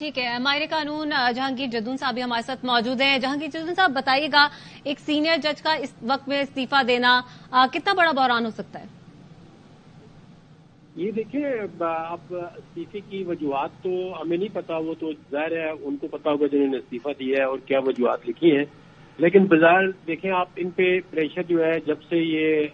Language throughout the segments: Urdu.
ٹھیک ہے، ماہر قانون جہانگیر جدون صاحب بھی ہمارے ساتھ موجود ہیں۔ جہانگیر جدون صاحب بتائیے گا، ایک سینئر جج کا اس وقت میں استعفیٰ دینا کتنا بڑا بحران ہو سکتا ہے؟ یہ دیکھیں، اب استعفے کی وجوہات تو ہمیں نہیں پتا، وہ تو ظاہر ہے ان کو پتا ہوگا جنہوں نے استعفیٰ دیا ہے اور کیا وجوہات لکھی ہیں، لیکن بظاہر دیکھیں آپ ان پہ پریشر جو ہے جب سے یہ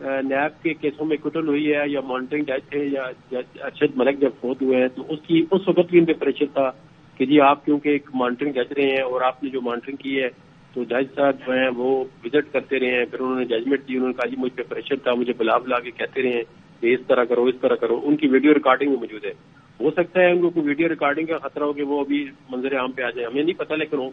نیب کے کیسوں میں قتل ہوئی ہے یا مانیٹرنگ جج تھے یا جج ارشد ملک جب فوت ہوئے ہیں تو اس وقت بھی ان پہ پریشر تھا کہ جی آپ کیونکہ ایک مانیٹرنگ جج رہے ہیں اور آپ نے جو مانیٹرنگ کی ہے تو جج صاحب جو ہیں وہ وزٹ کرتے رہے ہیں، پھر انہوں نے ججمنٹ دی، انہوں نے کہا جی مجھ پہ پریشر تھا، مجھے بلا کے کہتے رہے ہیں کہ اس طرح کرو اس طرح کرو۔ ان کی ویڈیو ریکارڈنگ بھی موجود ہے، ہو سکتا ہے ان کو کوئی ویڈیو ریکارڈنگ کا خطرہ ہو کہ وہ ابھی منظر عام پہ آ جائے، ہمیں نہیں پتا، لیکن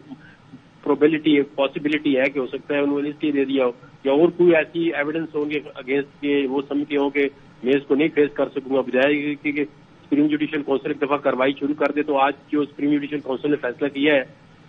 پاسبلٹی ہے کہ ہو سکتا ہے انہوں نے اس لیے دے دیا ہو یا اور کوئی ایسی ایویڈنس ہوں گے اگینسٹ کے وہ سمجھتے ہوں کہ میں اس کو نہیں فیس کر سکوں گا، بجائے کہ سپریم جوڈیشل کونسل ایک دفعہ کارروائی شروع کر دے تو آج جو سپریم جوڈیشل کونسل نے فیصلہ کیا ہے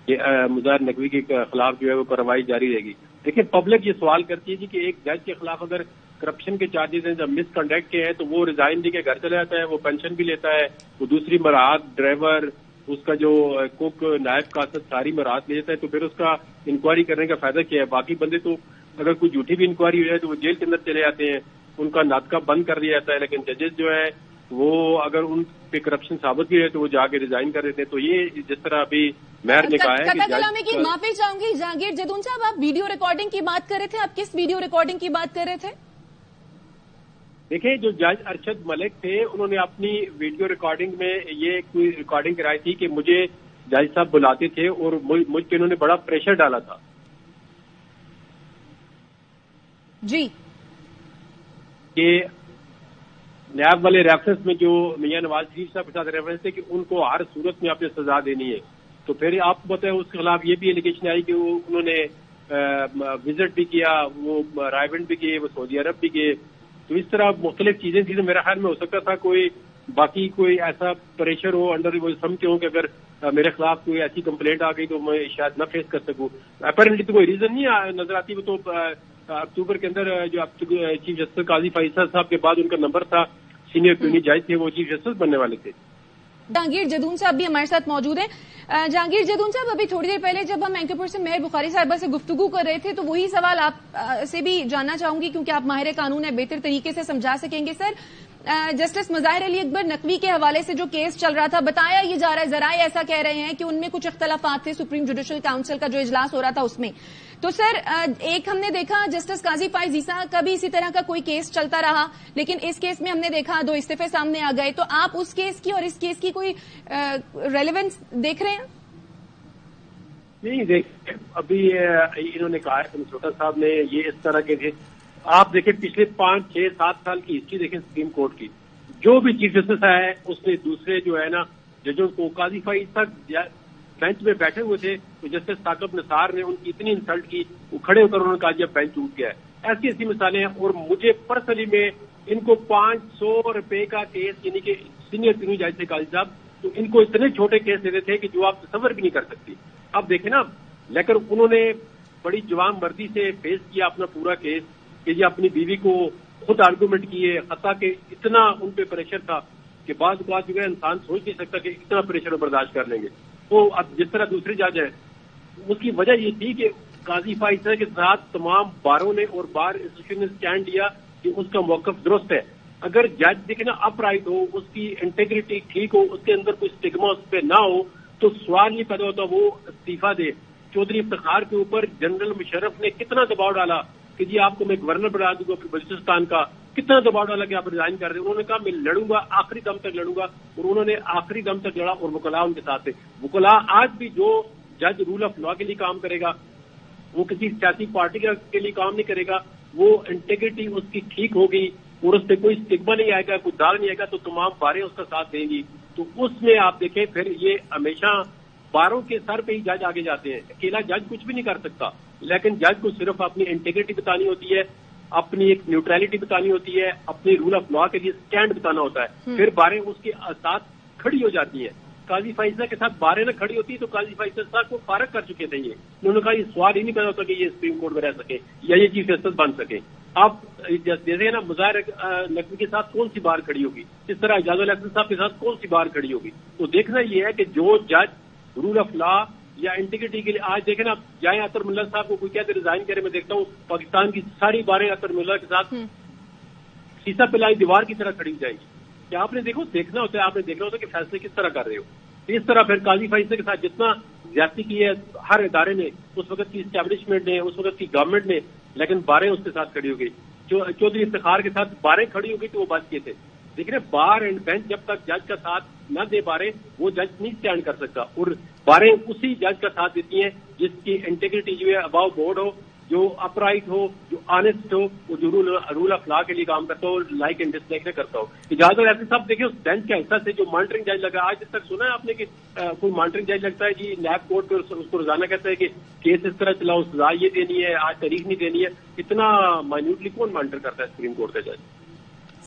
کہ مظاہر نقوی کے خلاف جو ہے وہ کارروائی جاری رہے گی۔ دیکھیں پبلک یہ سوال کرتی ہے جی کہ ایک جج کے خلاف اگر کرپشن کے چارجز ہیں، جب مس کنڈکٹ کے ہیں تو وہ ریزائن دے کے گھر چلا جاتا ہے، وہ پینشن بھی لیتا ہے، وہ دوسری مراحت ڈرائیور اس کا جو کوک نائب کاسد ساری مراحت لے جاتا ہے، تو پھر اس کا انکوائری کرنے کا فائدہ کیا ہے؟ باقی بندے تو اگر کوئی جھوٹی بھی انکوائری ہو جائے تو وہ جیل کے اندر چلے جاتے ہیں، ان کا ناطقہ بند کر دیا جاتا ہے، لیکن ججز جو ہے وہ اگر ان پہ کرپشن ثابت بھی ہے تو وہ جا کے ریزائن کر دیتے ہیں۔ تو یہ جس طرح ابھی میئر نے کہا ہے کہ معافی چاہوں گی جہانگیر جدون صاحب، آپ ویڈیو ریکارڈنگ کی بات کر رہے تھے، آپ کس ویڈیو ریکارڈنگ کی بات کر رہے تھے؟ دیکھیں جو جج ارشد ملک تھے انہوں نے اپنی ویڈیو ریکارڈنگ میں یہ کوئی ریکارڈنگ کرائی تھی کہ مجھے جج صاحب بلاتے تھے اور مجھ پہ انہوں نے بڑا پریشر ڈالا تھا جی کہ نیاب والے ریفرنس میں جو میاں نواز شریف صاحب کے ساتھ ریفرنس تھے کہ ان کو ہر صورت میں آپ نے سزا دینی ہے، تو پھر آپ کو پتہ ہے اس کے خلاف یہ بھی ایلیگیشن آئی کہ انہوں نے وزٹ بھی کیا، وہ رائیونڈ بھی کیے، وہ سعودی عرب بھی گئے، تو اس طرح مختلف چیزیں تھیں۔ تو میرا خیال میں ہو سکتا تھا کوئی باقی کوئی ایسا پریشر ہو انڈر، وہ سمجھتے ہوں کہ اگر میرے خلاف کوئی ایسی کمپلینٹ آ گئی تو میں شاید نہ فیس کر سکوں۔ اپیرنٹلی تو کوئی ریزن نہیں نظر آتی، وہ تو اکتوبر کے اندر جو چیف جسٹس قاضی فیصل صاحب کے بعد ان کا نمبر تھا، سینئر اٹارنی جج تھے، وہ چیف جسٹس بننے والے تھے۔ جہانگیر جدون صاحب بھی ہمارے ساتھ موجود ہیں۔ جہانگیر جدون صاحب، ابھی تھوڑی دیر پہلے جب ہم اینکر پرسن مہر بخاری صاحبہ سے گفتگو کر رہے تھے تو وہی سوال آپ سے بھی جاننا چاہوں گی کیونکہ آپ ماہر قانون ہیں، بہتر طریقے سے سمجھا سکیں گے۔ سر، جسٹس مظاہر علی اکبر نقوی کے حوالے سے جو کیس چل رہا تھا، بتایا یہ جا رہا ہے، ذرائع ایسا کہہ رہے ہیں کہ ان میں کچھ اختلافات تھے سپریم جوڈیشل کاؤنسل کا جو اجلاس ہو رہا تھا اس میں، تو سر ایک ہم نے دیکھا جسٹس قاضی فائز عیسیٰ کا بھی اسی طرح کا کوئی کیس چلتا رہا، لیکن اس کیس میں ہم نے دیکھا 2 استعفے سامنے آ گئے، تو آپ اس کیس کی اور اس کیس کی کوئی ریلیونس دیکھ رہے ہیں؟ نہیں دیکھ، ابھی انہوں نے کہا ہے چھوٹا صاحب نے یہ اس طرح کے تھے، آپ دیکھیں پچھلے 5 6 7 سال کی ہسٹری دیکھیں سپریم کورٹ کی، جو بھی چیف جسٹس آیا ہے اس نے دوسرے جو ہے نا ججوں کو، قاضی فائز تک بینچ میں بیٹھے ہوئے تھے تو جسٹس ثاقب نثار نے ان کی اتنی انسلٹ کی، وہ کھڑے ہو کر انہوں نے کہا جب بینچ ٹوٹ گیا ہے۔ ایسی ایسی مثالیں ہیں، اور مجھے پرسنلی میں ان کو 500 روپے کا کیس، یعنی کہ سینئر اٹارنی جج تھے قاضی صاحب، تو ان کو اتنے چھوٹے کیس دیتے تھے کہ جو آپ تصور بھی نہیں کر سکتی۔ اب دیکھیں نا، لیکن انہوں نے بڑی جوان مردی سے فیس کیا اپنا پورا کیس کہ یہ اپنی بیوی کو خود آرگومنٹ کیے، حتیٰ کہ اتنا ان پہ پریشر تھا کہ بعض اوقات جو ہے انسان سوچ نہیں سکتا کہ اتنا پریشر برداشت کر لیں گے۔ وہ اب جس طرح دوسرے جج ہیں، اس کی وجہ یہ تھی کہ قاضی فائز کے ساتھ تمام باروں نے اور بار ایسوسیشن نے اسٹینڈ لیا کہ اس کا موقف درست ہے۔ اگر جج دیکھیں نا اپ رائٹ ہو، اس کی انٹیگریٹی ٹھیک ہو، اس کے اندر کوئی اسٹگما اس پہ نہ ہو، تو سوال یہ پیدا ہوتا وہ استعفیٰ دے۔ چودھری افتخار کے اوپر جنرل مشرف نے کتنا دباؤ ڈالا کہ جی آپ کو میں گورنر بنا دوں گا بلوچستان کا، کتنا دباؤ ڈالا کہ آپ ریزائن کر رہے ہیں۔ انہوں نے کہا میں لڑوں گا، آخری دم تک لڑوں گا، اور انہوں نے آخری دم تک لڑا، اور وکلاء ان کے ساتھ تھے۔ وکلاء آج بھی جو جج رول آف لا کے لیے کام کرے گا، وہ کسی سیاسی پارٹی کے لیے کام نہیں کرے گا، وہ انٹیگریٹی اس کی ٹھیک ہوگی اور اس پہ کوئی اسٹگما نہیں آئے گا، کوئی داغ نہیں آئے گا، تو تمام باریں اس کا ساتھ دیں گی۔ تو اس میں آپ دیکھیں پھر یہ ہمیشہ باروں کے سر پہ ہی جج آگے جاتے ہیں، اکیلا جج کچھ بھی نہیں کر سکتا، لیکن جج کو صرف اپنی انٹیگریٹی بتانی ہوتی ہے، اپنی ایک نیوٹرلٹی بتانی ہوتی ہے، اپنی رول آف لا کے لیے اسٹینڈ بتانا ہوتا ہے، پھر باریں اس کے ساتھ کھڑی ہو جاتی ہیں۔ قاضی فائزہ کے ساتھ باریں نہ کھڑی ہوتی تو قاضی فائزہ صاحب کو فارغ کر چکے تھے۔ یہ انہوں نے کہا یہ سوال ہی نہیں پیدا ہوتا کہ یہ سپریم کورٹ میں رہ سکے یا یہ چیف جسٹس بن سکے۔ آپ جیسے نا مظاہر نقوی کے ساتھ کون سی بار کھڑی ہوگی، اس طرح اعجاز الاحسن صاحب کے ساتھ کون سی بار کھڑی ہوگی. تو دیکھنا یہ ہے کہ جو جج رول آف لا یا انٹیگریٹی کے لیے آج دیکھیں نا، جائیں اطہر ملا صاحب کو کوئی کہتے ریزائن کرے، میں دیکھتا ہوں پاکستان کی ساری باریں اطہر ملا کے ساتھ سیسا پلائی دیوار کی طرح کھڑی جائیں گی. کیا آپ نے دیکھنا ہوتا ہے، آپ نے دیکھنا ہوتا ہے کہ فیصلے کس طرح کر رہے ہو. اس طرح پھر قاضی فیصلے کے ساتھ جتنا زیادتی کی ہے ہر ادارے نے، اس وقت کی اسٹیبلشمنٹ نے، اس وقت کی گورنمنٹ نے، لیکن باریں اس کے ساتھ کھڑی ہو گئی. چودھری افتخار کے ساتھ باریں کھڑی ہو گئی تو وہ بچ گئے تھے. لیکن بار اینڈ بینچ جب تک جج کا ساتھ نہ دے باریں، وہ جج نہیں اسٹینڈ کر سکتا. اور باریں اسی جج کا ساتھ دیتی ہیں جس کی انٹیگریٹی جو ہے اباؤ بورڈ ہو، جو اپرائٹ ہو، جو آنےسٹ ہو، وہ جو رول آف لا کے لیے کام کرتا ہو، لائک اینڈ ڈس لائک نہ کرتا ہو. اعجاز الاحسن صاحب دیکھیں اس بینچ کا حصہ سے جو مانیٹرنگ جج لگا، آج تک سنا ہے آپ نے کہ کوئی مانیٹرنگ جج لگتا ہے جی نیب کورٹ پہ اس کو روزانہ کہتا ہے کہ کیس اس طرح چلاؤ، سزا یہ دینی ہے، آج تاریخ نہیں دینی ہے. اتنا مائنیوٹلی کون مانیٹر کرتا ہے سپریم کورٹ کا جج؟